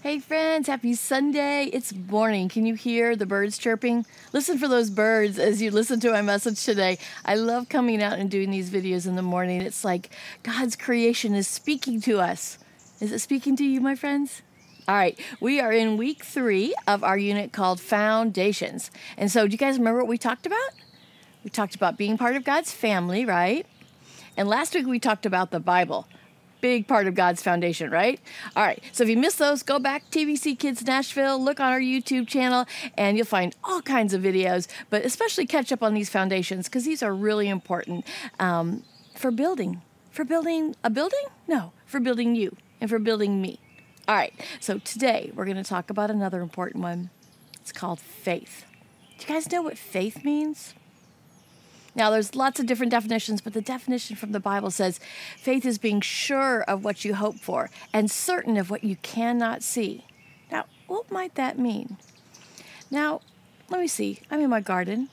Hey friends, happy Sunday. It's morning. Can you hear the birds chirping? Listen for those birds as you listen to my message today. I love coming out and doing these videos in the morning. It's like God's creation is speaking to us. Is it speaking to you, my friends? All right, we are in week 3 of our unit called Foundations. And so do you guys remember what we talked about? We talked about being part of God's family, right? And last week we talked about the Bible. Big part of God's foundation, right? All right, so if you missed those, go back, TVC Kids Nashville, look on our YouTube channel, and you'll find all kinds of videos, but especially catch up on these foundations because these are really important for building. For building a building? No, for building you and for building me. All right, so today we're going to talk about another important one. It's called faith. Do you guys know what faith means? Now, there's lots of different definitions, but the definition from the Bible says faith is being sure of what you hope for and certain of what you cannot see. Now, what might that mean? Now, let me see. I'm in my garden.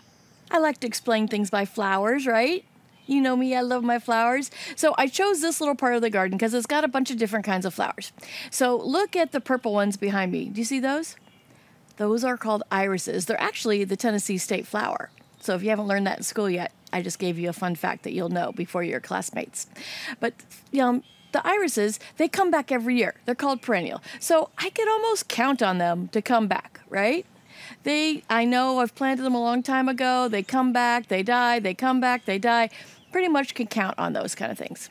I like to explain things by flowers, right? You know me, I love my flowers. So I chose this little part of the garden because it's got a bunch of different kinds of flowers. So look at the purple ones behind me. Do you see those? Those are called irises. They're actually the Tennessee state flower. So if you haven't learned that in school yet, I just gave you a fun fact that you'll know before your classmates. But the irises, they come back every year. They're called perennial. So I could almost count on them to come back, right? I know I've planted them a long time ago. They come back, they die, they come back, they die. Pretty much can count on those kind of things.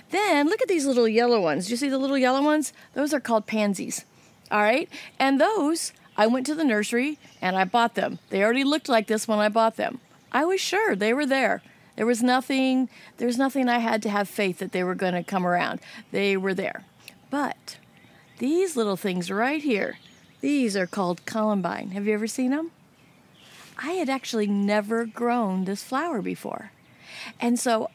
Then look at these little yellow ones. Do you see the little yellow ones? Those are called pansies. All right? And those, I went to the nursery and I bought them. They already looked like this when I bought them. I was sure they were there. There's nothing I had to have faith that they were going to come around. They were there. But these little things right here, these are called Columbine. Have you ever seen them? I had actually never grown this flower before. And so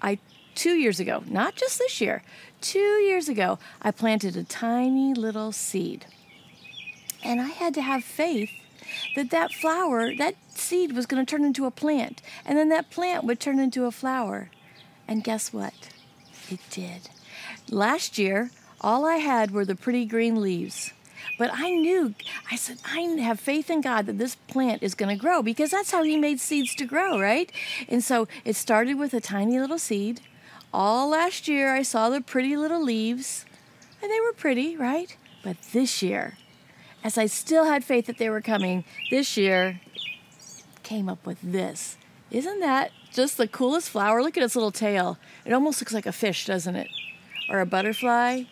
2 years ago, not just this year, 2 years ago, I planted a tiny little seed. And I had to have faith that flower, that seed was going to turn into a plant. And then that plant would turn into a flower. And guess what? It did. Last year, all I had were the pretty green leaves. But I said, I have faith in God that this plant is going to grow because that's how He made seeds to grow, right? And so it started with a tiny little seed. All last year, I saw the pretty little leaves, and they were pretty, right? But this year, as I still had faith that they were coming, this year came up with this. Isn't that just the coolest flower? Look at its little tail. It almost looks like a fish, doesn't it? Or a butterfly.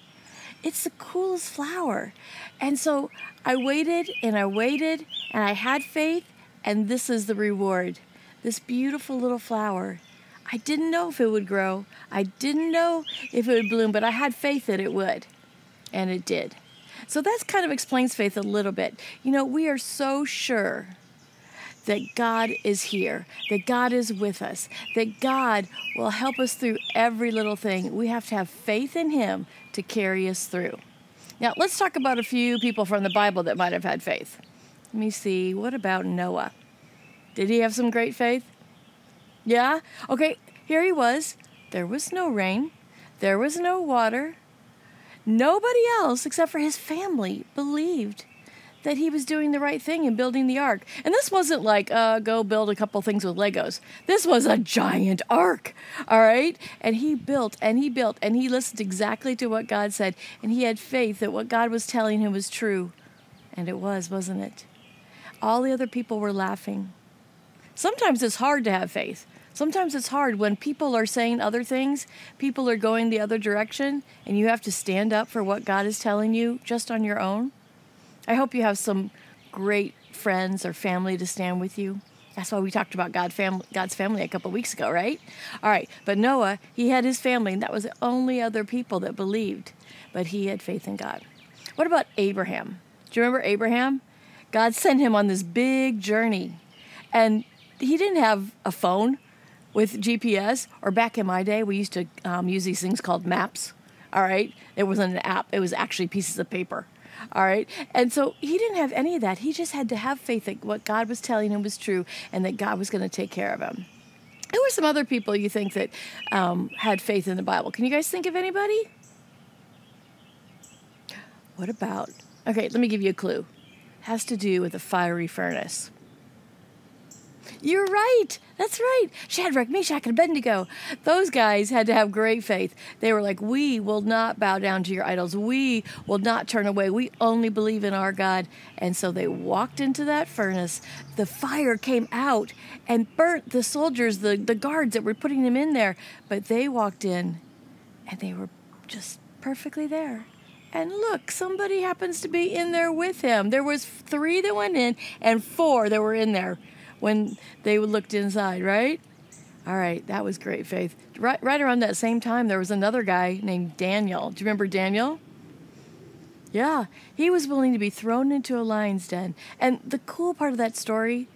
It's the coolest flower. And so I waited, and I had faith, and this is the reward. This beautiful little flower. I didn't know if it would grow. I didn't know if it would bloom, but I had faith that it would. And it did. So that kind of explains faith a little bit. You know, we are so sure that God is here, that God is with us, that God will help us through every little thing. We have to have faith in Him to carry us through. Now, let's talk about a few people from the Bible that might have had faith. Let me see. What about Noah? Did he have some great faith? Yeah? Okay, here he was. There was no rain. There was no water. Nobody else except for his family believed that he was doing the right thing in building the ark. And this wasn't like, go build a couple things with Legos. This was a giant ark, all right? And he built, and he built, and he listened exactly to what God said. And he had faith that what God was telling him was true. And it was, wasn't it? All the other people were laughing. Sometimes it's hard to have faith. Sometimes it's hard when people are saying other things, people are going the other direction, and you have to stand up for what God is telling you just on your own. I hope you have some great friends or family to stand with you. That's why we talked about God's family a couple weeks ago, right? All right, but Noah, he had his family, and that was the only other people that believed, but he had faith in God. What about Abraham? Do you remember Abraham? God sent him on this big journey, and he didn't have a phone with GPS, or back in my day, we used to use these things called maps, all right? It wasn't an app. It was actually pieces of paper, all right? And so he didn't have any of that. He just had to have faith that what God was telling him was true and that God was going to take care of him. Who were some other people you think that had faith in the Bible? Can you guys think of anybody? What about Okay, let me give you a clue. Has to do with a fiery furnace. You're right. That's right. Shadrach, Meshach, and Abednego. Those guys had to have great faith. They were like, we will not bow down to your idols. We will not turn away. We only believe in our God. And so they walked into that furnace. The fire came out and burnt the soldiers, the guards that were putting them in there. But they walked in and they were just perfectly there. And look, somebody happens to be in there with him. There was 3 that went in and 4 that were in there when they looked inside, right? All right, that was great faith. Right around that same time, there was another guy named Daniel. Do you remember Daniel? Yeah, he was willing to be thrown into a lion's den. And the cool part of that story,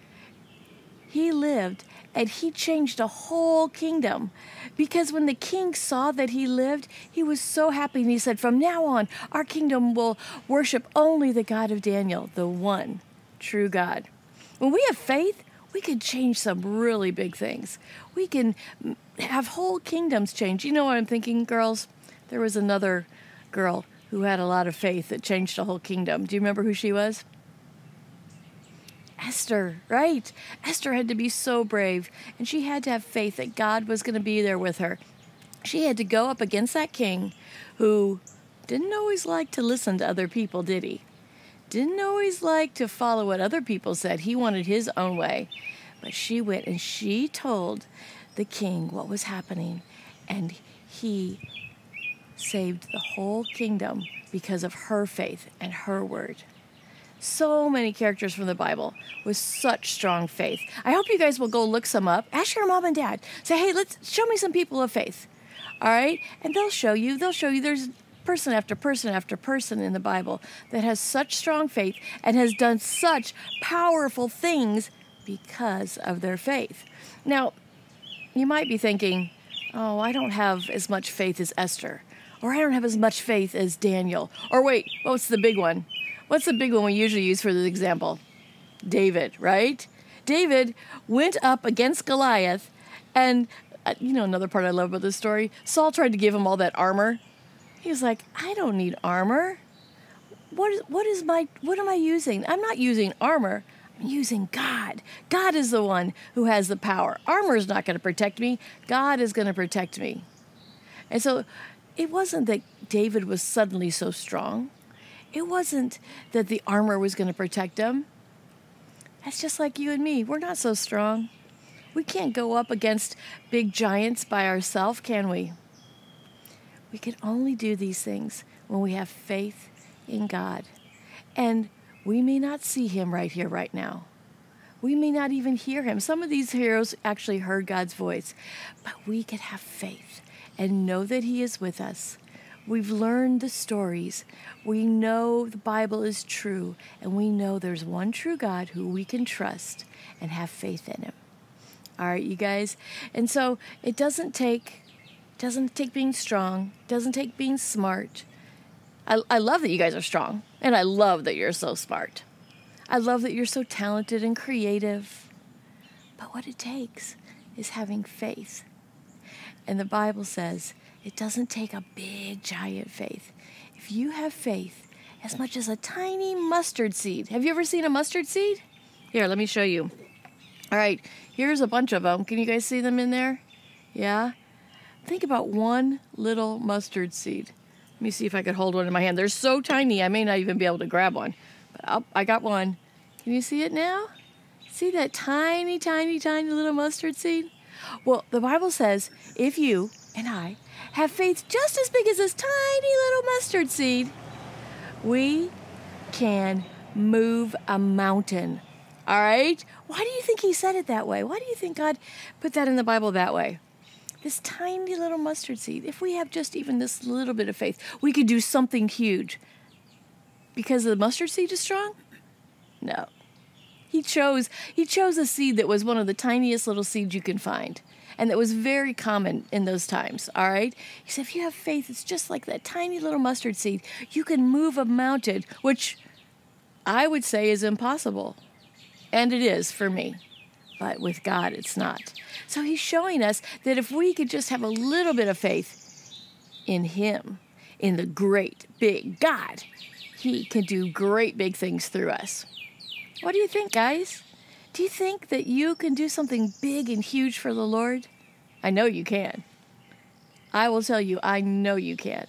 he lived and he changed a whole kingdom. Because when the king saw that he lived, he was so happy. And he said, from now on, our kingdom will worship only the God of Daniel, the one true God. When we have faith, we can change some really big things. We can have whole kingdoms change. You know what I'm thinking, girls? There was another girl who had a lot of faith that changed a whole kingdom. Do you remember who she was? Esther, right? Esther had to be so brave, and she had to have faith that God was going to be there with her. She had to go up against that king who didn't always like to listen to other people, did he? Didn't always like to follow what other people said. He wanted his own way. But she went and she told the king what was happening, and he saved the whole kingdom because of her faith and her word. So many characters from the Bible with such strong faith. I hope you guys will go look some up. Ask your mom and dad. Say, hey, show me some people of faith. All right? And they'll show you. There's person after person after person in the Bible that has such strong faith and has done such powerful things because of their faith. Now, you might be thinking, oh, I don't have as much faith as Esther, or I don't have as much faith as Daniel, or wait, what's the big one? What's the big one we usually use for the example? David, right? David went up against Goliath, and you know another part I love about this story? Saul tried to give him all that armor. He was like, I don't need armor. What am I using? I'm not using armor. I'm using God. God is the one who has the power. Armor is not going to protect me. God is going to protect me. And so it wasn't that David was suddenly so strong. It wasn't that the armor was going to protect him. That's just like you and me. We're not so strong. We can't go up against big giants by ourselves, can we? We can only do these things when we have faith in God. And we may not see him right here, right now. We may not even hear him. Some of these heroes actually heard God's voice. But we can have faith and know that he is with us. We've learned the stories. We know the Bible is true. And we know there's one true God who we can trust and have faith in him. All right, you guys? And so it doesn't take being strong. Doesn't take being smart. I love that you guys are strong. And I love that you're so smart. I love that you're so talented and creative. But what it takes is having faith. And the Bible says it doesn't take a big, giant faith. If you have faith as much as a tiny mustard seed. Have you ever seen a mustard seed? Here, let me show you. All right, here's a bunch of them. Can you guys see them in there? Yeah? Think about one little mustard seed. Let me see if I could hold one in my hand. They're so tiny, I may not even be able to grab one. But I got one. Can you see it now? See that tiny, tiny, tiny little mustard seed? Well, the Bible says if you and I have faith just as big as this tiny little mustard seed, we can move a mountain. All right? Why do you think he said it that way? Why do you think God put that in the Bible that way? This tiny little mustard seed, if we have just even this little bit of faith, we could do something huge. Because the mustard seed is strong? No. He chose a seed that was one of the tiniest little seeds you can find. And that was very common in those times, all right? He said, if you have faith, it's just like that tiny little mustard seed. You can move a mountain, which I would say is impossible. And it is for me. But with God, it's not. So he's showing us that if we could just have a little bit of faith in him, in the great, big God, He can do great big things through us. What do you think, guys? Do you think that you can do something big and huge for the Lord? I know you can. I will tell you, I know you can.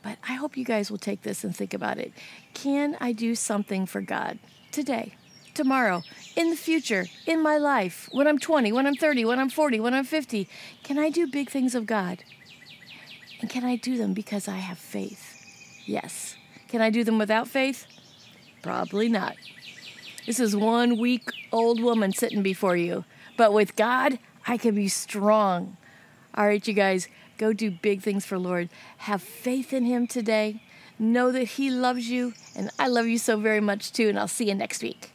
But I hope you guys will take this and think about it. Can I do something for God today, tomorrow, in the future, in my life, when I'm 20, when I'm 30, when I'm 40, when I'm 50? Can I do big things of God? And can I do them because I have faith? Yes. Can I do them without faith? Probably not. This is one week-old woman sitting before you. But with God, I can be strong. All right, you guys, go do big things for Lord. Have faith in Him today. Know that He loves you, and I love you so very much too, and I'll see you next week.